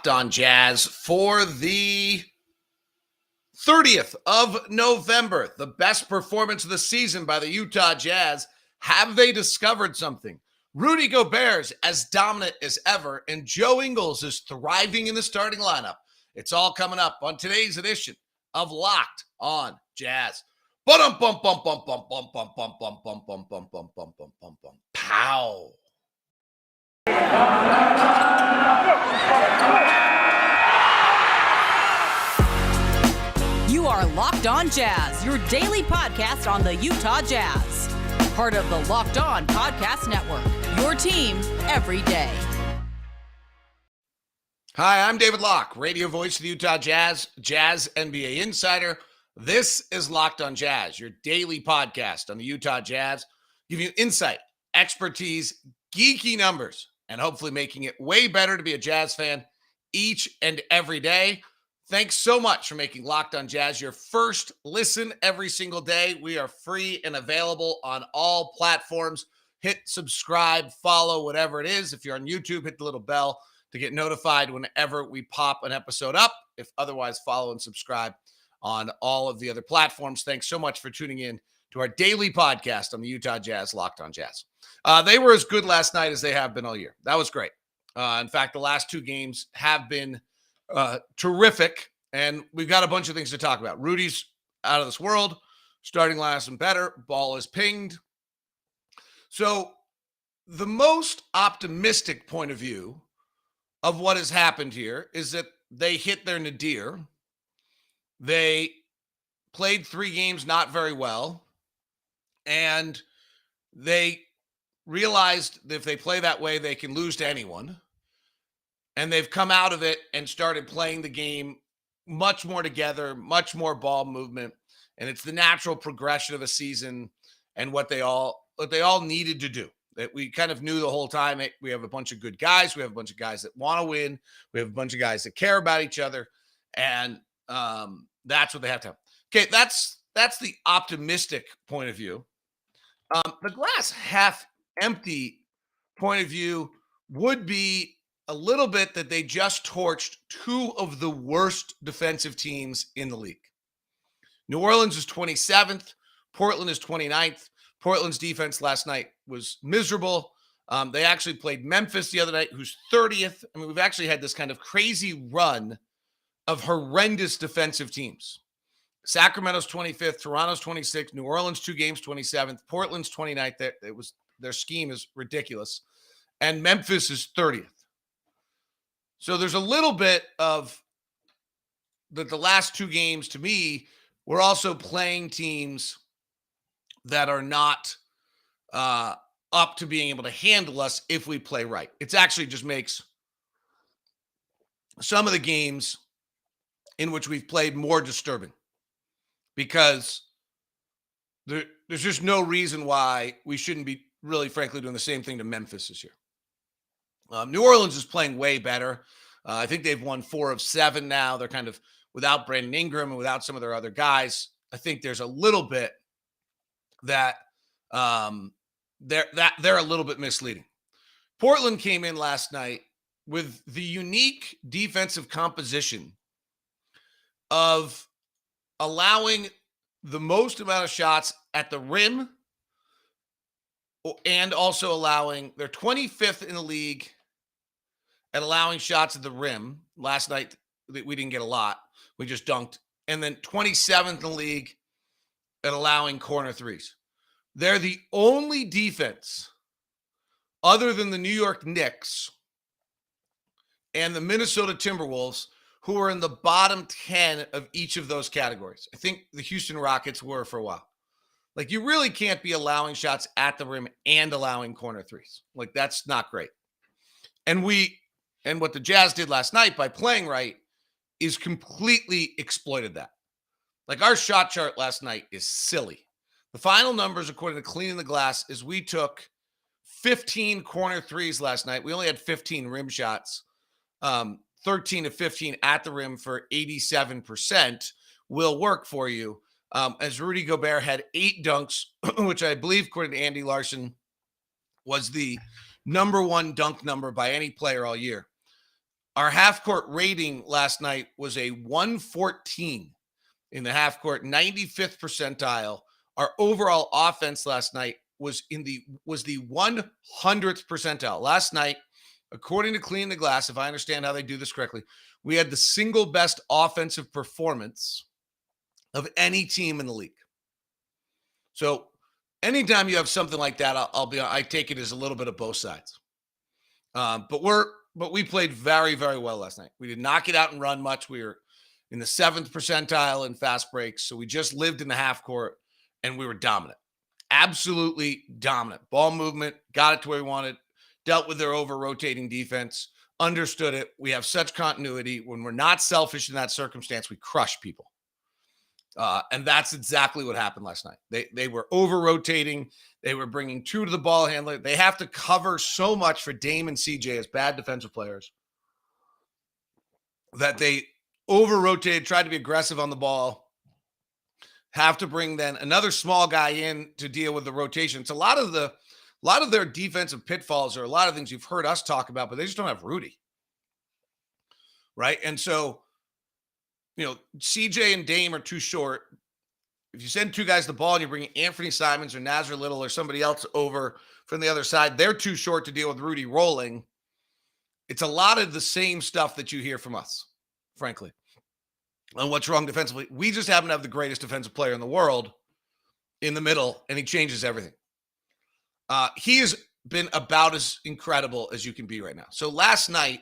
Locked On Jazz for the 30th of November. The best performance of the season by the Utah Jazz. Have they discovered something? Rudy Gobert is as dominant as ever, and Joe Ingles is thriving in the starting lineup. It's all coming up on today's edition of Locked On Jazz. Pow. You are Locked On Jazz, your daily podcast on the Utah Jazz. Part of the Locked On Podcast Network, your team every day. Hi, I'm David Locke, radio voice of the Utah Jazz, Jazz NBA insider. This is Locked On Jazz, your daily podcast on the Utah Jazz, giving you insight, expertise, geeky numbers, and hopefully making it way better to be a Jazz fan each and every day. Thanks so much for making Locked On Jazz your first listen every single day. We are free and available on all platforms. Hit subscribe, follow, whatever it is. If you're on YouTube, hit the little bell to get notified whenever we pop an episode up. If otherwise, follow and subscribe on all of the other platforms. Thanks so much for tuning in to our daily podcast on the Utah Jazz, Locked On Jazz. They were as good last night as they have been all year. That was great. In fact, the last two games have been terrific, and we've got a bunch of things to talk about. Rudy's out of this world, starting last and better, ball is pinged. So the most optimistic point of view of what has happened here is that they hit their nadir. They played 3 games not very well, and they realized that if they play that way, they can lose to anyone. And they've come out of it and started playing the game much more together, much more ball movement. And it's the natural progression of a season and what they all needed to do. That we kind of knew the whole time. We have a bunch of good guys. We have a bunch of guys that want to win. We have a bunch of guys that care about each other. And that's what they have to have. Okay, that's the optimistic point of view. The glass half empty point of view would be a little bit that they just torched 2 of the worst defensive teams in the league. New Orleans is 27th. Portland is 29th. Portland's defense last night was miserable. They actually played Memphis the other night, who's 30th. I mean, we've actually had this kind of crazy run of horrendous defensive teams. Sacramento's 25th. Toronto's 26th. New Orleans, 2 games, 27th. Portland's 29th. Their scheme is ridiculous. And Memphis is 30th. So there's a little bit of the last 2 games, to me, we're also playing teams that are not up to being able to handle us if we play right. It's actually just makes some of the games in which we've played more disturbing, because there's just no reason why we shouldn't be really, frankly, doing the same thing to Memphis this year. New Orleans is playing way better. I think they've won 4 of 7 now. They're kind of without Brandon Ingram and without some of their other guys. I think there's a little bit that they're a little bit misleading. Portland came in last night with the unique defensive composition of allowing the most amount of shots at the rim and also allowing, they're 25th in the league at allowing shots at the rim. Last night, we didn't get a lot. We just dunked. And then 27th in the league at allowing corner threes. They're the only defense other than the New York Knicks and the Minnesota Timberwolves who are in the bottom 10 of each of those categories. I think the Houston Rockets were for a while. Like, you really can't be allowing shots at the rim and allowing corner threes. Like, that's not great. And what the Jazz did last night by playing right is completely exploited that. Like, our shot chart last night is silly. The final numbers, according to Cleaning the Glass, is we took 15 corner threes last night. We only had 15 rim shots, 13 of 15 at the rim for 87% will work for you. As Rudy Gobert had 8 dunks, which I believe, according to Andy Larson, was the number 1 dunk number by any player all year. Our half-court rating last night was a 114 in the half-court, 95th percentile. Our overall offense last night was the 100th percentile. Last night, according to Clean the Glass, if I understand how they do this correctly, we had the single best offensive performance of any team in the league. So anytime you have something like that, I take it as a little bit of both sides. But we played very, very well last night. We did not get out and run much. We were in the 7th percentile in fast breaks. So we just lived in the half court and we were dominant. Absolutely dominant. Ball movement, got it to where we wanted, dealt with their over-rotating defense, understood it. We have such continuity. When we're not selfish in that circumstance, we crush people. And that's exactly what happened last night. They were over-rotating. They were bringing two to the ball handler. They have to cover so much for Dame and CJ as bad defensive players that they over-rotated, tried to be aggressive on the ball, have to bring then another small guy in to deal with the rotation. It's a lot of their defensive pitfalls are a lot of things you've heard us talk about, but they just don't have Rudy. Right? And so, CJ and Dame are too short. If you send two guys the ball and you bring Anthony Simons or Nazar Little or somebody else over from the other side, they're too short to deal with Rudy rolling. It's a lot of the same stuff that you hear from us, frankly, on what's wrong defensively. We just happen to have the greatest defensive player in the world in the middle, and he changes everything. He has been about as incredible as you can be right now. So last night,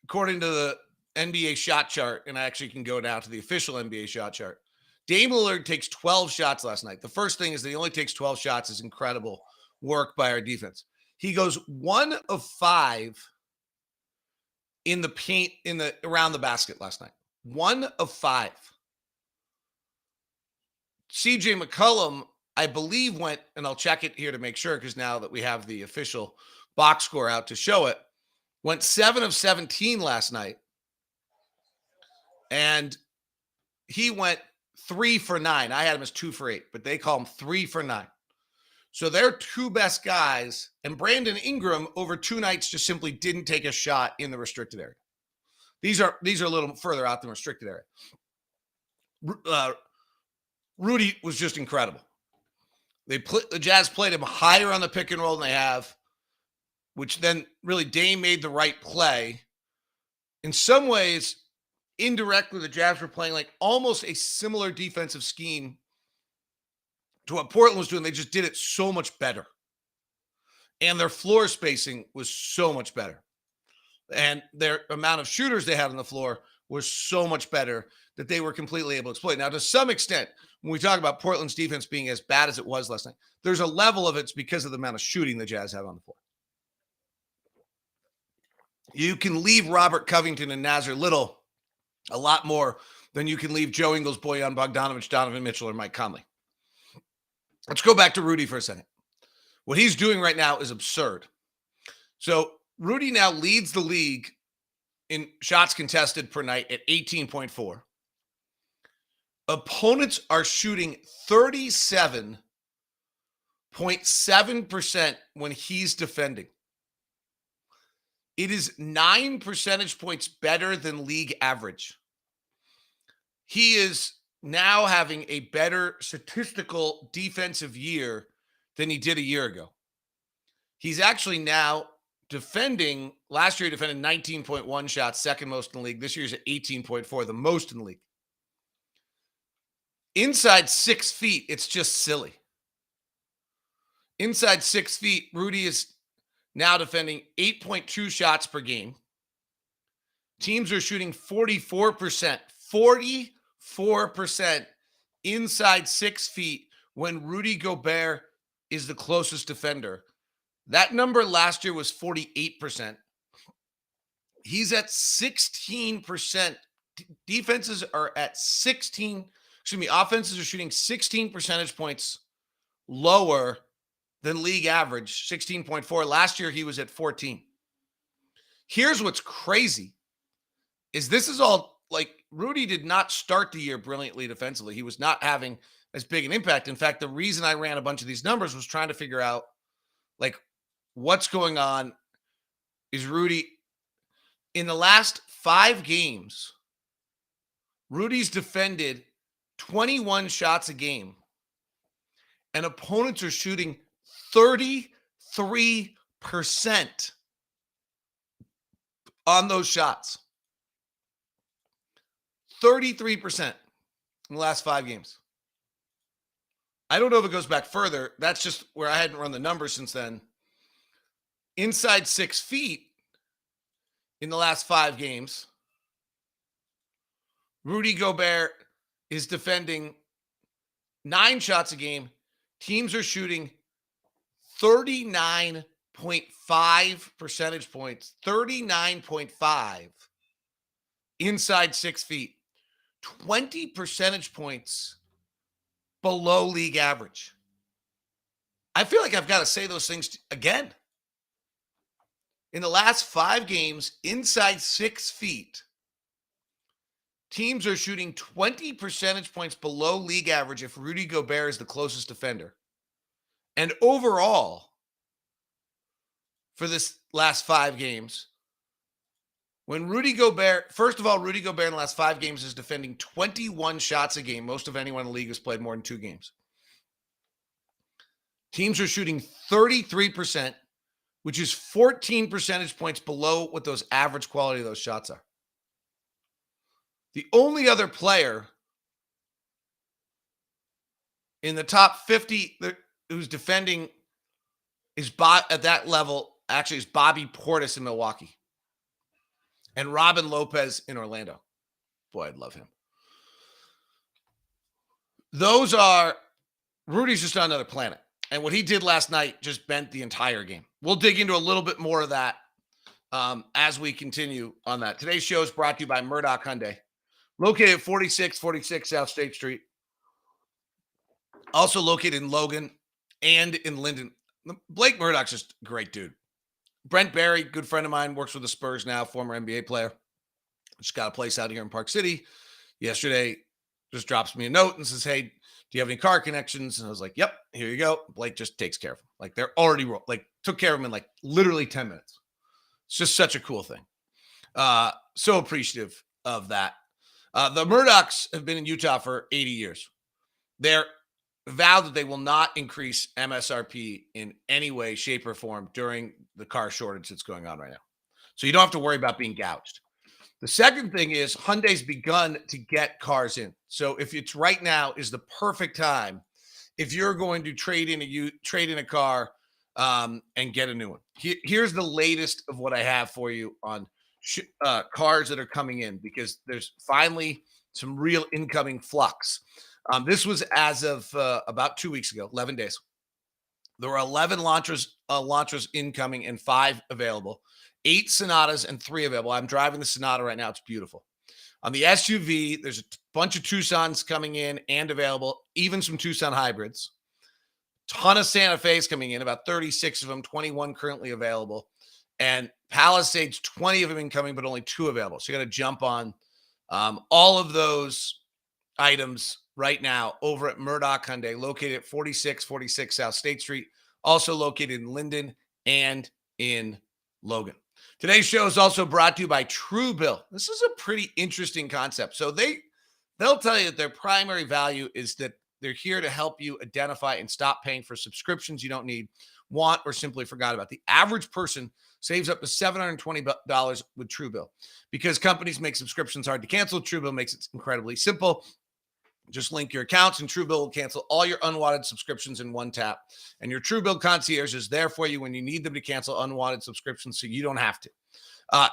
according to the NBA shot chart, and I actually can go down to the official NBA shot chart, Dame Lillard takes 12 shots last night. The first thing is that he only takes 12 shots is incredible work by our defense. He goes 1 of 5 in the paint around the basket last night. 1 of 5. CJ McCollum, I believe, went, and I'll check it here to make sure because now that we have the official box score out to show it, went 7 of 17 last night. And he went 3 for 9. I had him as 2 for 8, but they call him 3 for 9. So their two best guys, and Brandon Ingram over 2 nights just simply didn't take a shot in the restricted area. These are a little further out than restricted area. Rudy was just incredible. The Jazz played him higher on the pick and roll than they have, which then really Dame made the right play. In some ways, indirectly, the Jazz were playing like almost a similar defensive scheme to what Portland was doing. They just did it so much better. And their floor spacing was so much better. And their amount of shooters they had on the floor was so much better that they were completely able to exploit. Now, to some extent, when we talk about Portland's defense being as bad as it was last night, there's a level of it's because of the amount of shooting the Jazz have on the floor. You can leave Robert Covington and Nazar Little a lot more than you can leave Joe Ingles, Bojan Bogdanovic, Donovan Mitchell, or Mike Conley. Let's go back to Rudy for a second. What he's doing right now is absurd. So Rudy now leads the league in shots contested per night at 18.4. Opponents are shooting 37.7% when he's defending. It is 9 percentage points better than league average. He is now having a better statistical defensive year than he did a year ago. He's actually now defending. Last year, he defended 19.1 shots, second most in the league. This year's at 18.4, the most in the league. Inside 6 feet, it's just silly. Inside 6 feet, Rudy is now defending 8.2 shots per game. Teams are shooting 44%. 44% inside 6 feet when Rudy Gobert is the closest defender. That number last year was 48%. He's at 16%. Defenses are at 16. Offenses are shooting 16 percentage points lower than league average, 16.4. Last year, he was at 14. Here's what's crazy is this is all like Rudy did not start the year brilliantly defensively. He was not having as big an impact. In fact, the reason I ran a bunch of these numbers was trying to figure out like what's going on. Is Rudy In the last 5 games, Rudy's defended 21 shots a game, and opponents are shooting 33% on those shots. 33% in the last 5 games. I don't know if it goes back further. That's just where I hadn't run the numbers since then. Inside 6 feet in the last 5 games, Rudy Gobert is defending 9 shots a game. Teams are shooting 39.5 percentage points, 39.5 inside 6 feet, 20 percentage points below league average. I feel like I've got to say those things again. In the last 5 games, inside 6 feet, teams are shooting 20 percentage points below league average if Rudy Gobert is the closest defender. And overall, for this last 5 games, when Rudy Gobert, first of all, Rudy Gobert in the last 5 games is defending 21 shots a game. Most of anyone in the league has played more than 2 games. Teams are shooting 33%, which is 14 percentage points below what those average quality of those shots are. The only other player in the top 50 who's defending at that level actually is Bobby Portis in Milwaukee and Robin Lopez in Orlando. Boy, I'd love him. Rudy's just on another planet. And what he did last night just bent the entire game. We'll dig into a little bit more of that as we continue on that. Today's show is brought to you by Murdoch Hyundai, located at 4646 South State Street. Also located in Logan and in Linden. Blake Murdoch's just a great dude. Brent Barry, good friend of mine, works with the Spurs now, former NBA player. Just got a place out here in Park City. Yesterday, just drops me a note and says, hey, do you have any car connections? And I was like, yep, here you go. Blake just takes care of them. Like they're already, took care of them in like literally 10 minutes. It's just such a cool thing. So appreciative of that. The Murdochs have been in Utah for 80 years. They're vowed that they will not increase MSRP in any way, shape, or form during the car shortage that's going on right now. So you don't have to worry about being gouged. The second thing is Hyundai's begun to get cars in. So if it's right now is the perfect time if you're going to trade in a car and get a new one. Here's the latest of what I have for you on cars that are coming in, because there's finally some real incoming flux. This was as of about 2 weeks ago, 11 days. There were 11 Elantras incoming and 5 available, 8 Sonatas and 3 available. I'm driving the Sonata right now. It's beautiful. On the SUV, there's a bunch of Tucsons coming in and available, even some Tucson hybrids. Ton of Santa Fe's coming in, about 36 of them, 21 currently available. And Palisades, 20 of them incoming, but only 2 available. So you got to jump on all of those items right now over at Murdoch Hyundai, located at 4646 South State Street, also located in Linden and in Logan. Today's show is also brought to you by Truebill. This is a pretty interesting concept. So they'll tell you that their primary value is that they're here to help you identify and stop paying for subscriptions you don't need, want, or simply forgot about. The average person saves up to $720 with Truebill. Because companies make subscriptions hard to cancel, Truebill makes it incredibly simple. Just link your accounts and Truebill will cancel all your unwanted subscriptions in one tap. And your Truebill concierge is there for you when you need them to cancel unwanted subscriptions so you don't have to.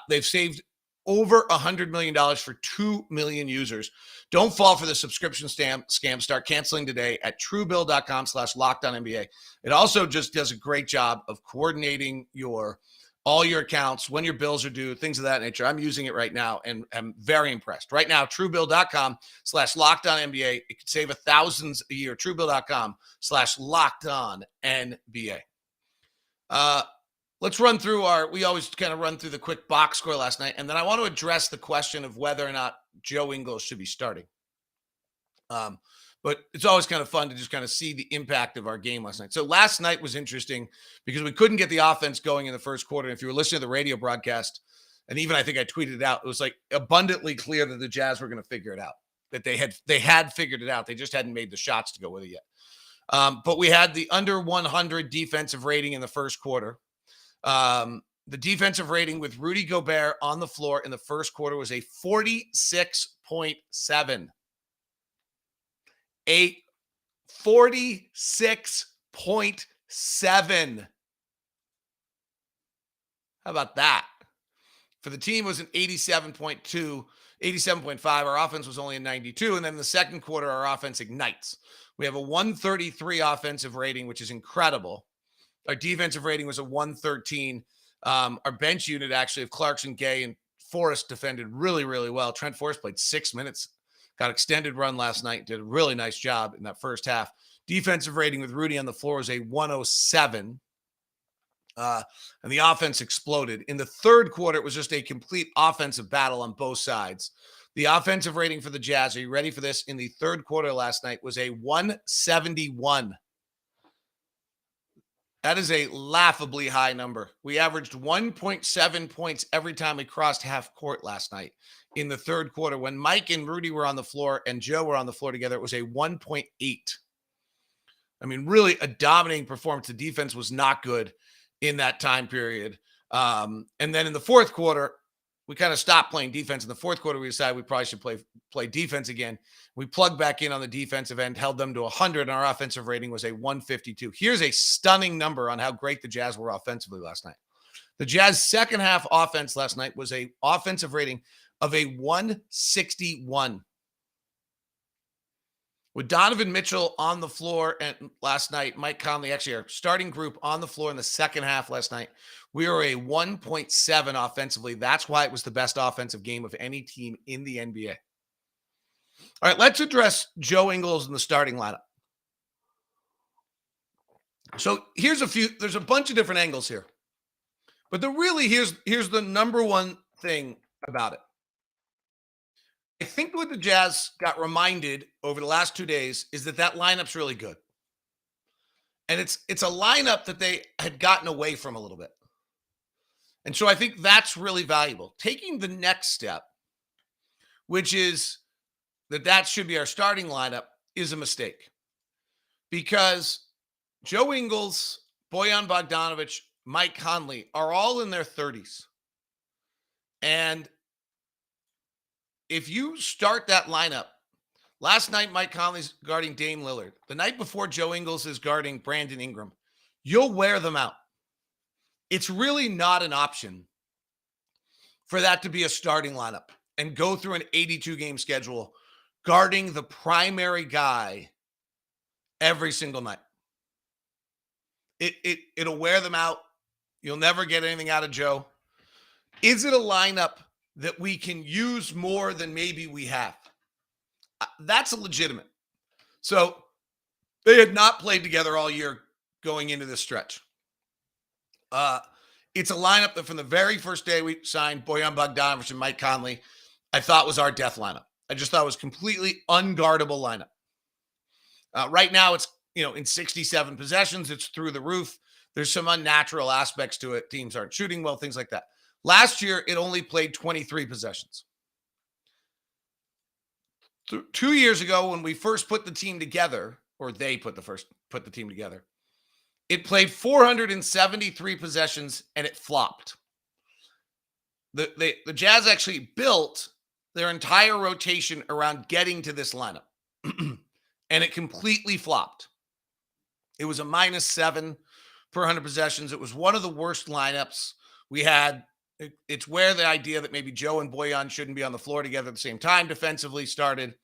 They've saved over $100 million for 2 million users. Don't fall for the subscription scam. Start canceling today at truebill.com/LockedOnNBA. It also just does a great job of coordinating all your accounts, when your bills are due, things of that nature. I'm using it right now and I'm very impressed. Right now, truebill.com/LockedOnNBA. It could save thousands a year. Truebill.com/LockedOnNBA. Let's run through we always kind of run through the quick box score last night. And then I want to address the question of whether or not Joe Ingles should be starting. But it's always kind of fun to just kind of see the impact of our game last night. So last night was interesting because we couldn't get the offense going in the first quarter. If you were listening to the radio broadcast, And even I think I tweeted it out. It was like abundantly clear that the Jazz were going to figure it out, that they had figured it out. They just hadn't made the shots to go with it yet. But we had the under 100 defensive rating in the first quarter. The defensive rating with Rudy Gobert on the floor in the first quarter was a 46.7. A 46.7. How about that? For the team, it was an 87.2, 87.5. Our offense was only a 92. And then in the second quarter, our offense ignites. We have a 133 offensive rating, which is incredible. Our defensive rating was a 113. Our bench unit, actually, of Clarkson, Gay, and Forrest defended really, really well. Trent Forrest played 6 minutes, got extended run last night, did a really nice job in that first half. Defensive rating with Rudy on the floor was a 107. And the offense exploded. In the third quarter, it was just a complete offensive battle on both sides. The offensive rating for the Jazz, are you ready for this? In the third quarter last night was a 171. That is a laughably high number. We averaged 1.7 points every time we crossed half court last night in the third quarter. When Mike and Rudy were on the floor and Joe were on the floor together, it was a 1.8. I mean, really a dominating performance. The defense was not good in that time period. And then in the fourth quarter, we kind of stopped playing defense. In the fourth quarter, we decided we probably should play defense again. We plugged back in on the defensive end, held them to 100, and our offensive rating was a 152. Here's a stunning number on how great the Jazz were offensively last night. The Jazz second half offense last night was a offensive rating of a 161. With Donovan Mitchell on the floor and last night, Mike Conley, actually our starting group on the floor in the second half last night, we were a 1.7 offensively. That's why it was the best offensive game of any team in the NBA. All right, let's address Joe Ingles in the starting lineup. So there's a bunch of different angles here. But here's the number one thing about it. I think what the Jazz got reminded over the last 2 days is that lineup's really good. And it's a lineup that they had gotten away from a little bit. And so I think that's really valuable. Taking the next step, which is that should be our starting lineup, is a mistake. Because Joe Ingles, Bojan Bogdanovic, Mike Conley are all in their 30s. And if you start that lineup, last night Mike Conley's guarding Dame Lillard. The night before Joe Ingles is guarding Brandon Ingram. You'll wear them out. It's really not an option for that to be a starting lineup and go through an 82-game schedule guarding the primary guy every single night. It'll wear them out. You'll never get anything out of Joe. Is it a lineup that we can use more than maybe we have? That's a legitimate. So they had not played together all year going into this stretch. It's a lineup that from the very first day we signed Bojan Bogdanovic and Mike Conley, I thought was our death lineup. I just thought it was completely unguardable lineup. Right now it's, in 67 possessions, it's through the roof. There's some unnatural aspects to it. Teams aren't shooting well, things like that. Last year, it only played 23 possessions. 2 years ago, when we first put the team together, or they put the team together, it played 473 possessions and it flopped. The Jazz actually built their entire rotation around getting to this lineup, and it completely flopped. It was a -7 per 100 possessions. It was one of the worst lineups we had. It's where the idea that maybe Joe and Bojan shouldn't be on the floor together at the same time defensively started.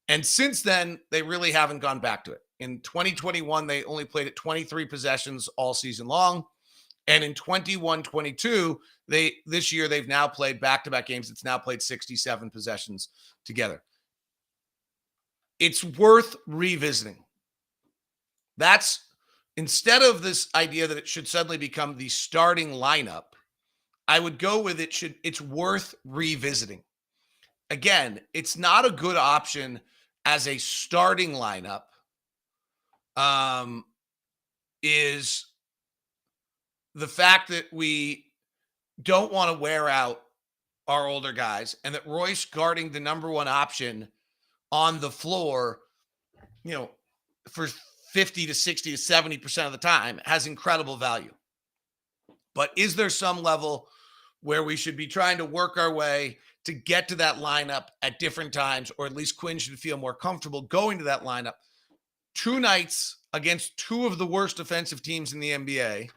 And since then, they really haven't gone back to it. In 2021, they only played at 23 possessions all season long. And in 21-22, this year, they've now played back-to-back games. It's now played 67 possessions together. It's worth revisiting. That's, instead of this idea that it should suddenly become the starting lineup, I would go with it's worth revisiting. Again, it's not a good option as a starting lineup. Is the fact that we don't want to wear out are older guys, and that Royce guarding the number one option on the floor, for 50 to 60 to 70% of the time has incredible value. But is there some level where we should be trying to work our way to get to that lineup at different times, or at least Quinn should feel more comfortable going to that lineup 2 nights against 2 of the worst defensive teams in the NBA?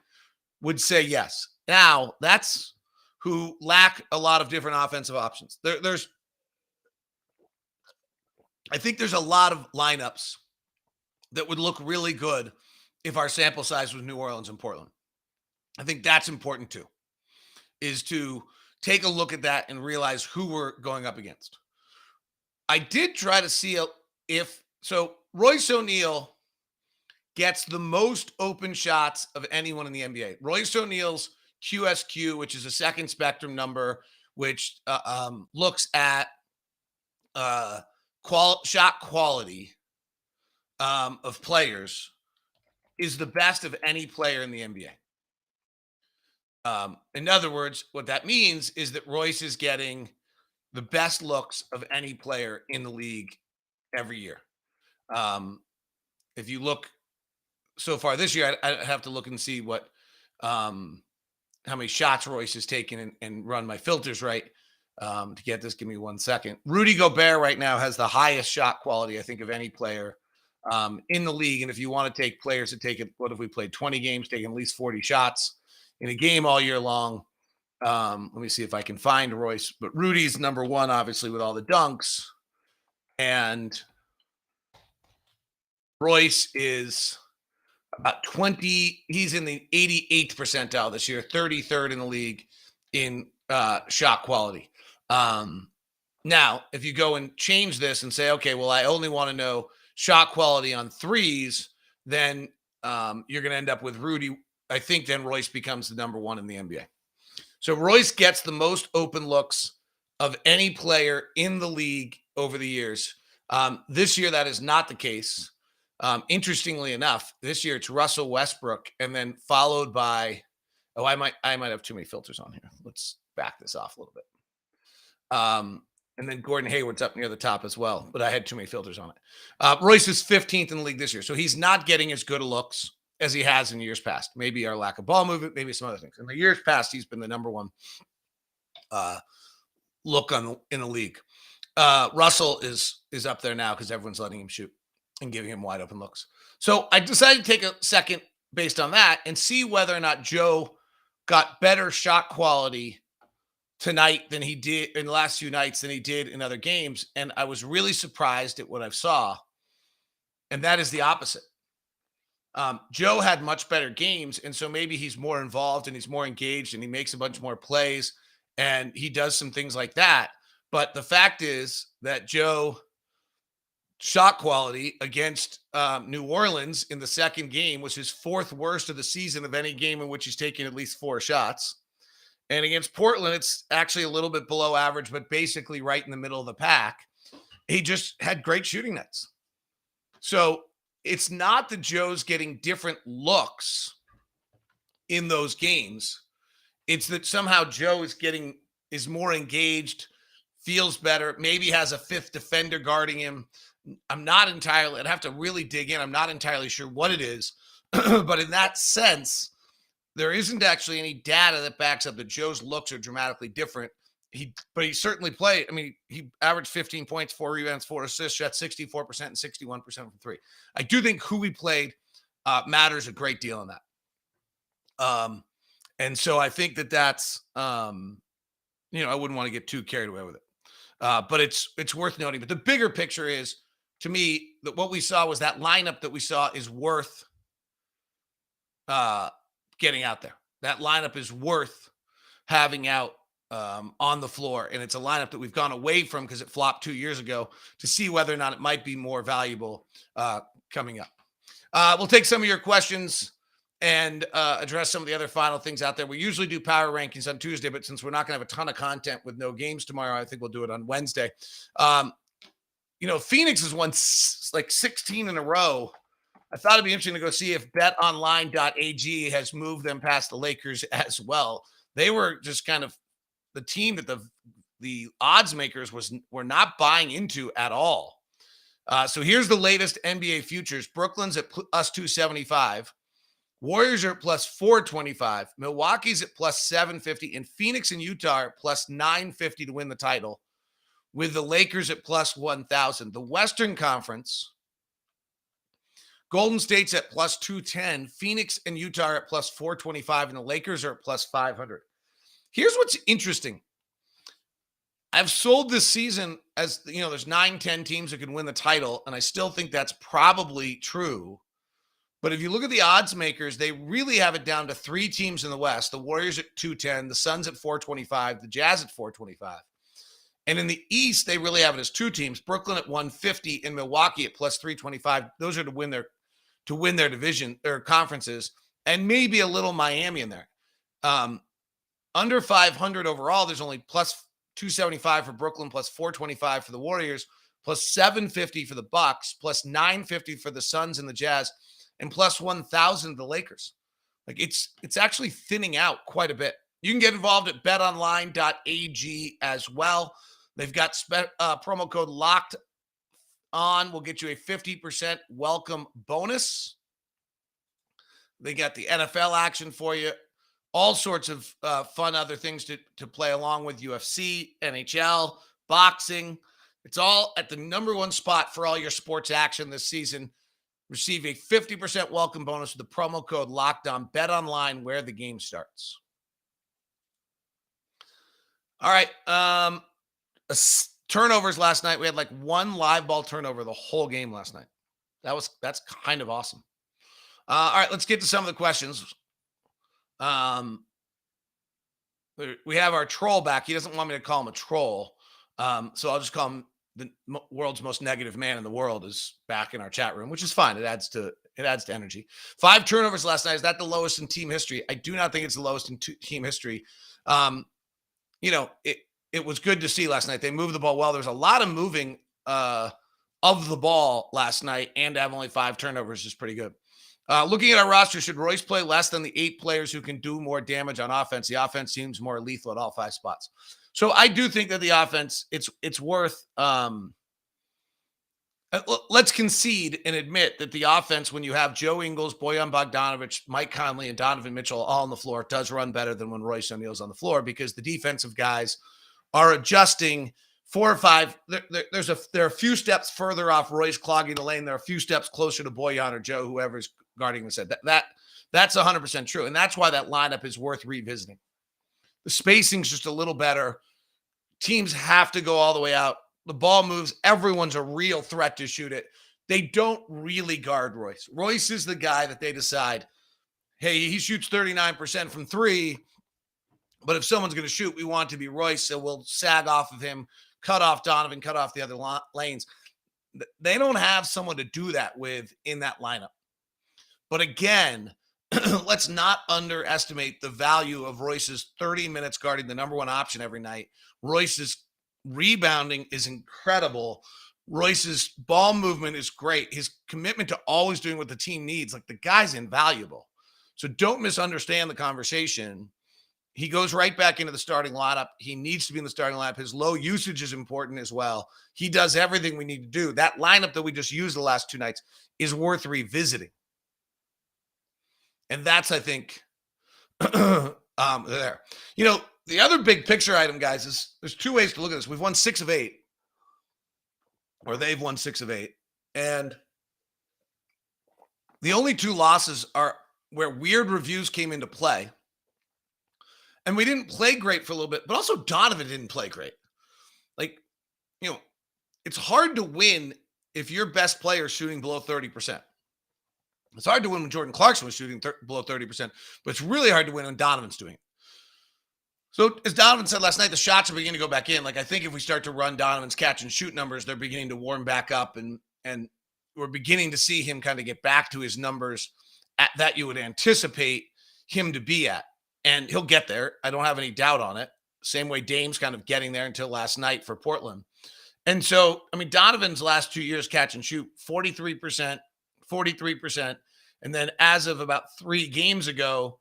Would say yes. Now, that's who lack a lot of different offensive options. I think there's a lot of lineups that would look really good if our sample size was New Orleans and Portland. I think that's important too, is to take a look at that and realize who we're going up against. I did try to see so Royce O'Neal gets the most open shots of anyone in the NBA. Royce O'Neal's QSQ, which is a second spectrum number, which looks at shot quality of players, is the best of any player in the NBA. In other words, what that means is that Royce is getting the best looks of any player in the league every year. If you look so far this year, I have to look and see what how many shots Royce has taken and run my filters right to get this. Give me 1 second. Rudy Gobert right now has the highest shot quality, I think, of any player in the league. And if you want to take players that take it, what if we played 20 games, taking at least 40 shots in a game all year long? Let me see if I can find Royce. But Rudy's number one, obviously, with all the dunks. And Royce is about 20. He's in the 88th percentile this year, 33rd in the league in shot quality. Now, if you go and change this and say, okay, well, I only want to know shot quality on threes, then you're going to end up with Rudy. I think then Royce becomes the number one in the NBA. So Royce gets the most open looks of any player in the league over the years. This year, that is not the case. Interestingly enough, this year it's Russell Westbrook, and then followed by, I might have too many filters on here. Let's back this off a little bit. And then Gordon Hayward's up near the top as well, but I had too many filters on it. Royce is 15th in the league this year, so he's not getting as good a looks as he has in years past. Maybe our lack of ball movement, maybe some other things. In the years past, he's been the number one look in the league. Russell is up there now because everyone's letting him shoot and giving him wide open looks. So I decided to take a second based on that and see whether or not Joe got better shot quality tonight than he did in the last few nights than he did in other games. And I was really surprised at what I saw. And that is the opposite. Joe had much better games. And so maybe he's more involved and he's more engaged and he makes a bunch more plays and he does some things like that. But the fact is that Joe shot quality against New Orleans in the second game was his 4th worst of the season of any game in which he's taken at least 4 shots. And against Portland, it's actually a little bit below average, but basically right in the middle of the pack. He just had great shooting nights. So it's not that Joe's getting different looks in those games. It's that somehow Joe is more engaged, feels better, maybe has a 5th defender guarding him. I'm not entirely, I'd have to really dig in. I'm not entirely sure what it is. But in that sense, there isn't actually any data that backs up that Joe's looks are dramatically different. But he certainly played. I mean, he averaged 15 points, 4 rebounds, 4 assists, shot 64% and 61% from 3. I do think who he played matters a great deal in that. And so I think that's, I wouldn't want to get too carried away with it. But it's worth noting. But the bigger picture is, to me, that what we saw was that lineup that we saw is worth getting out there. That lineup is worth having out on the floor. And it's a lineup that we've gone away from because it flopped 2 years ago to see whether or not it might be more valuable coming up. We'll take some of your questions and address some of the other final things out there. We usually do power rankings on Tuesday, but since we're not going to have a ton of content with no games tomorrow, I think we'll do it on Wednesday. Phoenix has won like 16 in a row. I thought it'd be interesting to go see if betonline.ag has moved them past the Lakers as well. They were just kind of the team that the the odds makers were not buying into at all. So here's the latest NBA futures. Brooklyn's at plus 275. Warriors are at plus 425. Milwaukee's at plus 750. And Phoenix and Utah are at plus 950 to win the title, with the Lakers at plus 1,000. The Western Conference, Golden State's at plus 210. Phoenix and Utah are at plus 425. And the Lakers are at plus 500. Here's what's interesting. I've sold this season as, there's 9-10 teams that can win the title, and I still think that's probably true. But if you look at the odds makers, they really have it down to 3 teams in the West. The Warriors at 210, the Suns at 425, the Jazz at 425. And in the East, they really have it as 2 teams, Brooklyn at 150 and Milwaukee at plus 325. Those are to win their division or conferences, and maybe a little Miami in there. Under 500 overall, there's only plus 275 for Brooklyn, plus 425 for the Warriors, plus 750 for the Bucks, plus 950 for the Suns and the Jazz, and plus 1,000 the Lakers. Like it's actually thinning out quite a bit. You can get involved at betonline.ag as well. They've got promo code Locked On. Will get you a 50% welcome bonus. They got the NFL action for you. All sorts of fun other things to play along with: UFC, NHL, boxing. It's all at the number one spot for all your sports action this season. Receive a 50% welcome bonus with the promo code Locked On. Bet online where the game starts. All right. Turnovers last night. We had like 1 live ball turnover the whole game last night. That's kind of awesome. All right, let's get to some of the questions. We have our troll back. He doesn't want me to call him a troll. So I'll just call him the world's most negative man in the world is back in our chat room, which is fine. It adds to energy. 5 turnovers last night. Is that the lowest in team history? I do not think it's the lowest in team history. It was good to see last night. They moved the ball well. There's a lot of moving of the ball last night, and to have only 5 turnovers is pretty good. Looking at our roster, should Royce play less than the 8 players who can do more damage on offense? The offense seems more lethal at all 5 spots. So I do think that the offense, it's worth let's concede and admit that the offense, when you have Joe Ingles, Bojan Bogdanovic, Mike Conley, and Donovan Mitchell all on the floor, does run better than when Royce O'Neal's on the floor, because the defensive guys are adjusting 4 or 5. There are a few steps further off Royce clogging the lane. There are a few steps closer to Bojan or Joe, whoever's guarding the set. That's 100% true. And that's why that lineup is worth revisiting. The spacing's just a little better. Teams have to go all the way out. The ball moves. Everyone's a real threat to shoot it. They don't really guard Royce. Royce is the guy that they decide, hey, he shoots 39% from 3, but if someone's going to shoot, we want it to be Royce, so we'll sag off of him, cut off Donovan, cut off the other lanes. They don't have someone to do that with in that lineup. But again, let's not underestimate the value of Royce's 30 minutes guarding the number 1 option every night. Royce's rebounding is incredible. Royce's ball movement is great. His commitment to always doing what the team needs, like, the guy's invaluable. So don't misunderstand the conversation. He goes right back into the starting lineup. He needs to be in the starting lineup. His low usage is important as well. He does everything we need to do. That lineup that we just used the last 2 nights is worth revisiting. And that's, I think, there. The other big picture item, guys, is there's 2 ways to look at this. We've won 6 of 8, or they've won 6 of 8. And the only 2 losses are where weird reviews came into play. And we didn't play great for a little bit, but also Donovan didn't play great. Like, it's hard to win if your best player is shooting below 30%. It's hard to win when Jordan Clarkson was shooting below 30%, but it's really hard to win when Donovan's doing it. So as Donovan said last night, the shots are beginning to go back in. Like, I think if we start to run Donovan's catch and shoot numbers, they're beginning to warm back up, and we're beginning to see him kind of get back to his numbers that you would anticipate him to be at. And he'll get there. I don't have any doubt on it. Same way Dame's kind of getting there until last night for Portland. And so, Donovan's last 2 years catch and shoot, 43%, 43%. And then as of about 3 games ago,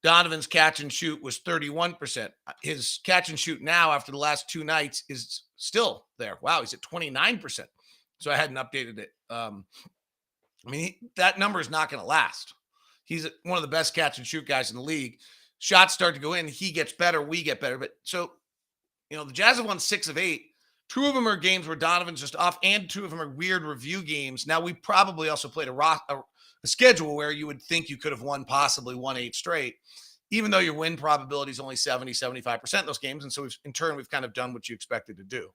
Donovan's catch and shoot was 31%. His catch and shoot now after the last 2 nights is still there. Wow, he's at 29%. So I hadn't updated it. That number is not going to last. He's one of the best catch and shoot guys in the league. Shots start to go in. He gets better. We get better. But so, the Jazz have won 6 of 8. 2 of them are games where Donovan's just off, and 2 of them are weird review games. Now, we probably also played a schedule where you would think you could have possibly won 8 straight, even though your win probability is only 70, 75% in those games. And so we've kind of done what you expected to do.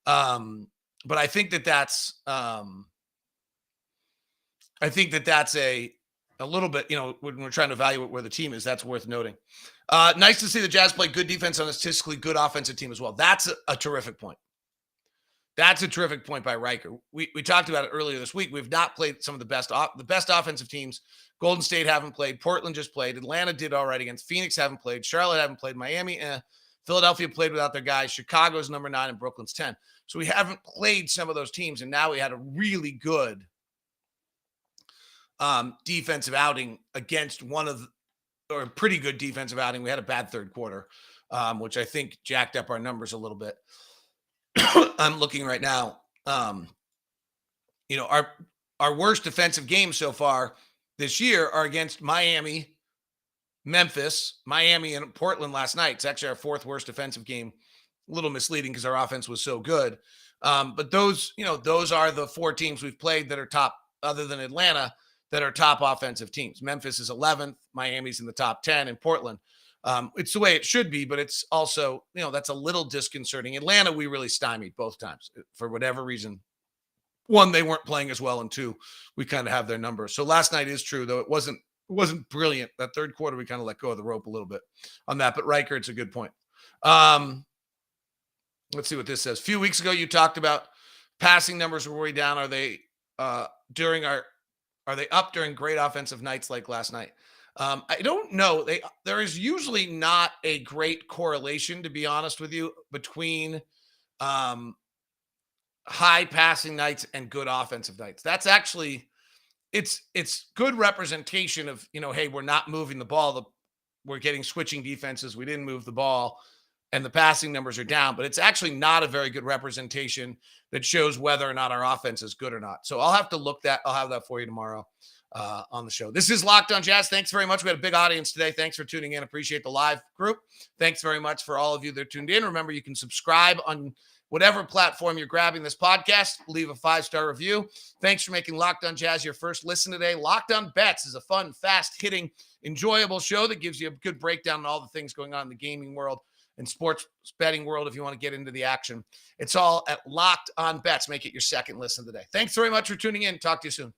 But I think that's a little bit, when we're trying to evaluate where the team is, that's worth noting. Nice to see the Jazz play good defense on a statistically good offensive team as well. That's a terrific point. That's a terrific point by Riker. We talked about it earlier this week. We've not played some of the best offensive teams. Golden State haven't played. Portland just played. Atlanta did already against Phoenix, haven't played. Charlotte haven't played. Miami, Philadelphia played without their guys. Chicago's number 9 and Brooklyn's 10. So we haven't played some of those teams, and now we had a really good defensive outing against or a pretty good defensive outing. We had a bad third quarter, which I think jacked up our numbers a little bit. I'm looking right now. Our worst defensive games so far this year are against Miami, Memphis, Miami, and Portland last night. It's actually our 4th worst defensive game. A little misleading because our offense was so good. But those are the 4 teams we've played that are top, other than Atlanta, that are top offensive teams. Memphis is 11th, Miami's in the top 10, and Portland. It's the way it should be, but it's also, that's a little disconcerting. Atlanta, we really stymied both times for whatever reason. 1, they weren't playing as well, and 2, we kind of have their numbers. So last night is true, though it wasn't brilliant. That third quarter, we kind of let go of the rope a little bit on that. But Riker, it's a good point. Let's see what this says. A few weeks ago, you talked about passing numbers were way down. Are they up during great offensive nights like last night? I don't know. There is usually not a great correlation, to be honest with you, between high passing nights and good offensive nights. That's actually, it's good representation of, hey, we're not moving the ball. We're getting switching defenses. We didn't move the ball, and the passing numbers are down. But it's actually not a very good representation that shows whether or not our offense is good or not. So I'll have to I'll have that for you tomorrow on the show. This is Locked on Jazz. Thanks very much. We had a big audience today. Thanks for tuning in. Appreciate the live group. Thanks very much for all of you that tuned in. Remember, you can subscribe on whatever platform you're grabbing this podcast. Leave a 5-star review. Thanks for making Locked on Jazz your first listen today. Locked on Bets is a fun, fast-hitting, enjoyable show that gives you a good breakdown on all the things going on in the gaming world and sports betting world if you want to get into the action. It's all at Locked on Bets. Make it your second listen today. Thanks very much for tuning in. Talk to you soon.